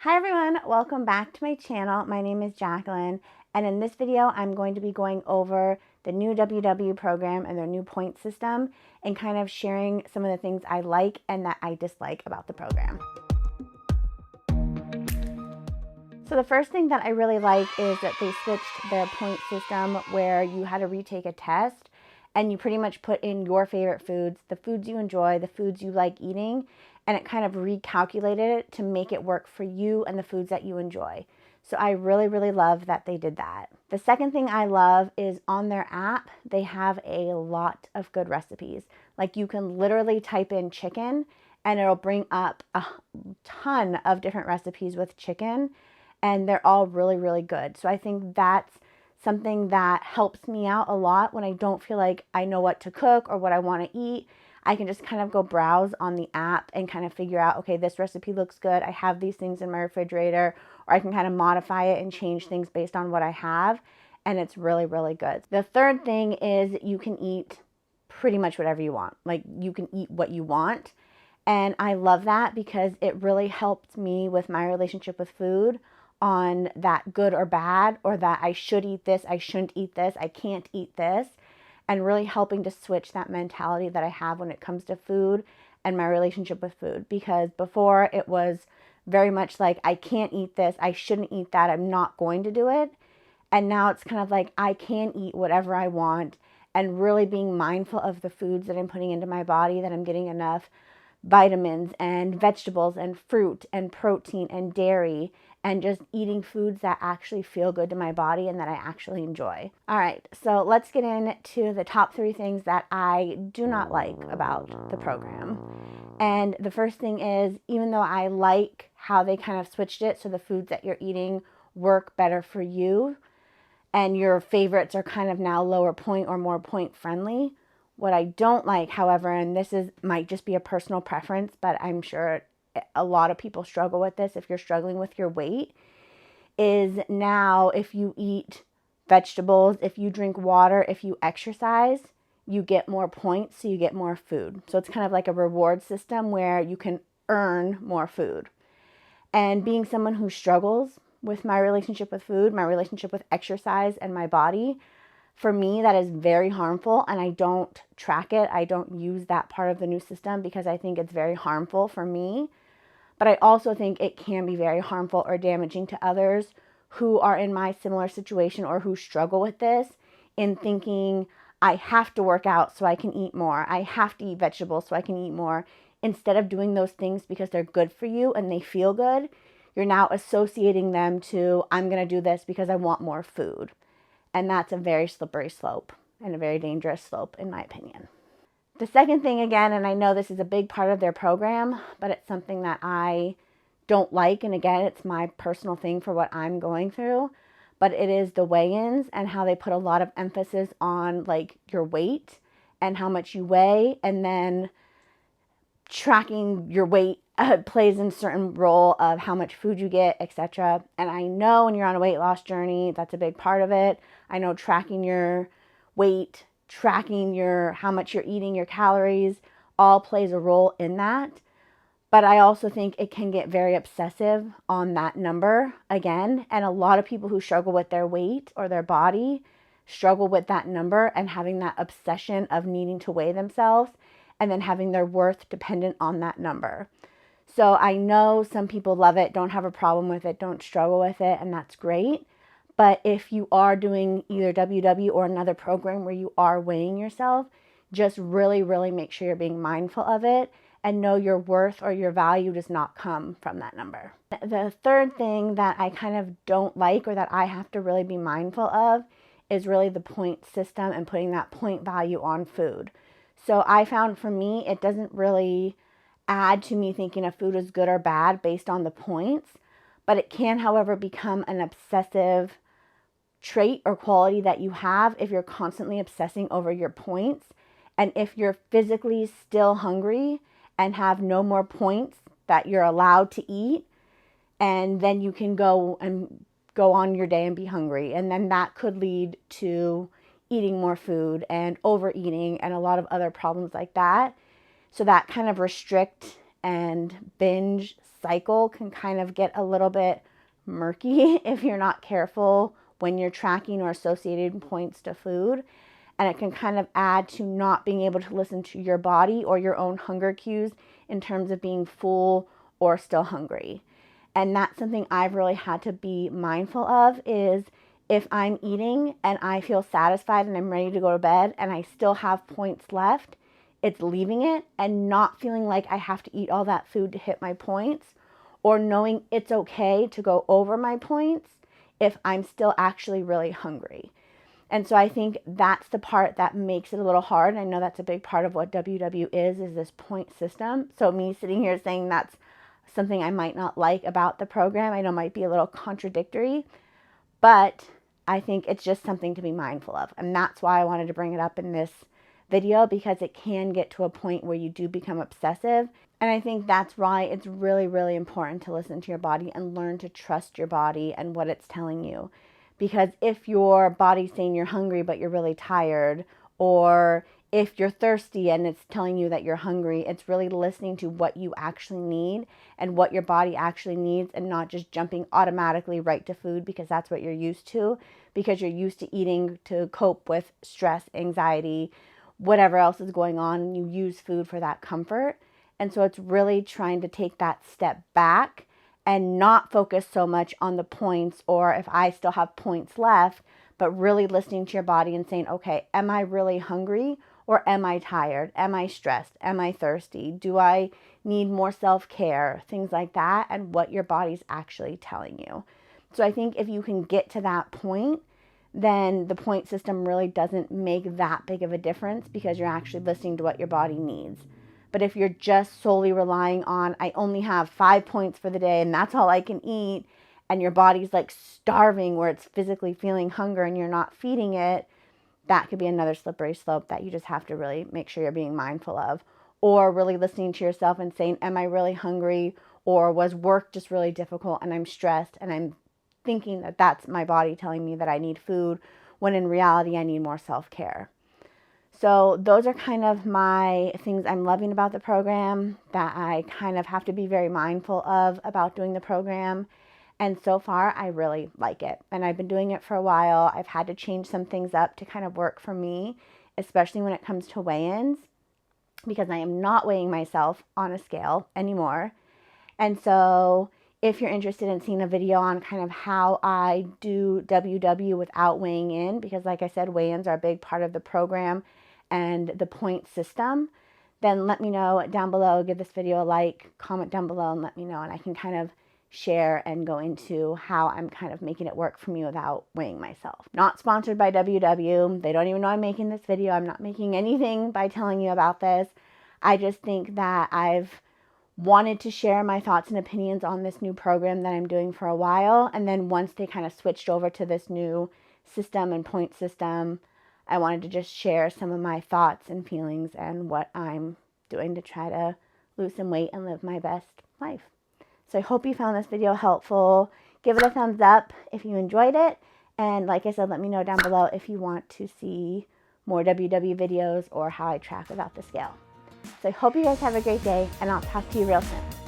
Hi everyone, welcome back to my channel. My name is Jacqueline, and in this video I'm going to be going over the new WW program and their new point system and kind of sharing some of the things I like and that I dislike about the program. So the first thing that I really like is that they switched their point system where you had to retake a test and you pretty much put in your favorite foods, the foods you enjoy, the foods you like eating, and it kind of recalculated it to make it work for you and the foods that you enjoy. So I really, really love that they did that. The second thing I love is on their app, they have a lot of good recipes. Like you can literally type in chicken and it'll bring up a ton of different recipes with chicken, and they're all really, really good. So I think that's something that helps me out a lot when I don't feel like I know what to cook or what I want to eat. I can just kind of go browse on the app and kind of figure out, okay, this recipe looks good. I have these things in my refrigerator, or I can kind of modify it and change things based on what I have. And it's really, really good. The third thing is you can eat pretty much whatever you want. Like you can eat what you want. And I love that because it really helped me with my relationship with food on that good or bad, or that I should eat this, I shouldn't eat this, I can't eat this, and really helping to switch that mentality that I have when it comes to food and my relationship with food. Because before it was very much like, I can't eat this, I shouldn't eat that, I'm not going to do it. And now it's kind of like, I can eat whatever I want, and really being mindful of the foods that I'm putting into my body, that I'm getting enough vitamins and vegetables and fruit and protein and dairy, and just eating foods that actually feel good to my body and that I actually enjoy. All right, so let's get into the top 3 things that I do not like about the program. And the first thing is, even though I like how they kind of switched it so the foods that you're eating work better for you and your favorites are kind of now lower point or more point friendly, what I don't like, however, and this might just be a personal preference, but I'm sure a lot of people struggle with this if you're struggling with your weight, is now if you eat vegetables, if you drink water, if you exercise, you get more points, so you get more food. So it's kind of like a reward system where you can earn more food. And being someone who struggles with my relationship with food, my relationship with exercise and my body, for me, that is very harmful, and I don't track it. I don't use that part of the new system because I think it's very harmful for me. But I also think it can be very harmful or damaging to others who are in my similar situation or who struggle with this, in thinking, I have to work out so I can eat more. I have to eat vegetables so I can eat more. Instead of doing those things because they're good for you and they feel good, you're now associating them to, I'm going to do this because I want more food. And that's a very slippery slope and a very dangerous slope, in my opinion. The second thing, again, and I know this is a big part of their program, but it's something that I don't like. And again, it's my personal thing for what I'm going through, but it is the weigh-ins and how they put a lot of emphasis on like your weight and how much you weigh, and then tracking your weight plays in a certain role of how much food you get, etc. And I know when you're on a weight loss journey, that's a big part of it. I know tracking your weight, tracking how much you're eating, your calories, all plays a role in that. But I also think it can get very obsessive on that number again. And a lot of people who struggle with their weight or their body struggle with that number and having that obsession of needing to weigh themselves and then having their worth dependent on that number. So I know some people love it, don't have a problem with it, don't struggle with it, and that's great. But if you are doing either WW or another program where you are weighing yourself, just really, really make sure you're being mindful of it and know your worth or your value does not come from that number. The third thing that I kind of don't like, or that I have to really be mindful of, is really the point system and putting that point value on food. So I found for me, it doesn't really add to me thinking a food is good or bad based on the points, but it can, however, become an obsessive trait or quality that you have if you're constantly obsessing over your points. And if you're physically still hungry and have no more points that you're allowed to eat, and then you can go on your day and be hungry. And then that could lead to eating more food and overeating and a lot of other problems like that. So that kind of restrict and binge cycle can kind of get a little bit murky if you're not careful when you're tracking or associating points to food. And it can kind of add to not being able to listen to your body or your own hunger cues in terms of being full or still hungry. And that's something I've really had to be mindful of, is if I'm eating and I feel satisfied and I'm ready to go to bed and I still have points left, it's leaving it and not feeling like I have to eat all that food to hit my points, or knowing it's okay to go over my points if I'm still actually really hungry. And so I think that's the part that makes it a little hard. And I know that's a big part of what WW is this point system. So me sitting here saying that's something I might not like about the program, I know might be a little contradictory, but I think it's just something to be mindful of. And that's why I wanted to bring it up in this video, because it can get to a point where you do become obsessive. And I think that's why it's really, really important to listen to your body and learn to trust your body and what it's telling you. Because if your body's saying you're hungry but you're really tired, or if you're thirsty and it's telling you that you're hungry, it's really listening to what you actually need and what your body actually needs, and not just jumping automatically right to food because that's what you're used to, because you're used to eating to cope with stress, anxiety, whatever else is going on, and you use food for that comfort. And so it's really trying to take that step back and not focus so much on the points, or if I still have points left, but really listening to your body and saying, okay, am I really hungry, or am I tired? Am I stressed? Am I thirsty? Do I need more self-care? Things like that, and what your body's actually telling you. So I think if you can get to that point, then the point system really doesn't make that big of a difference, because you're actually listening to what your body needs. But if you're just solely relying on, I only have 5 points for the day and that's all I can eat, and your body's like starving where it's physically feeling hunger and you're not feeding it, that could be another slippery slope that you just have to really make sure you're being mindful of. Or really listening to yourself and saying, am I really hungry? Or was work just really difficult and I'm stressed and I'm thinking that that's my body telling me that I need food, when in reality I need more self-care. So those are kind of my things I'm loving about the program, that I kind of have to be very mindful of about doing the program. And so far, I really like it. And I've been doing it for a while. I've had to change some things up to kind of work for me, especially when it comes to weigh-ins, because I am not weighing myself on a scale anymore. And so if you're interested in seeing a video on kind of how I do WW without weighing in, because like I said, weigh-ins are a big part of the program and the point system, then let me know down below. Give this video a like, comment down below, and let me know, and I can kind of share and go into how I'm kind of making it work for me without weighing myself. Not sponsored by WW. They don't even know I'm making this video. I'm not making anything by telling you about this. I just think that I've wanted to share my thoughts and opinions on this new program that I'm doing for a while. And then once they kind of switched over to this new system and point system, I wanted to just share some of my thoughts and feelings and what I'm doing to try to lose some weight and live my best life. So I hope you found this video helpful. Give it a thumbs up if you enjoyed it. And like I said, let me know down below if you want to see more WW videos or how I track without the scale. So I hope you guys have a great day, and I'll talk to you real soon.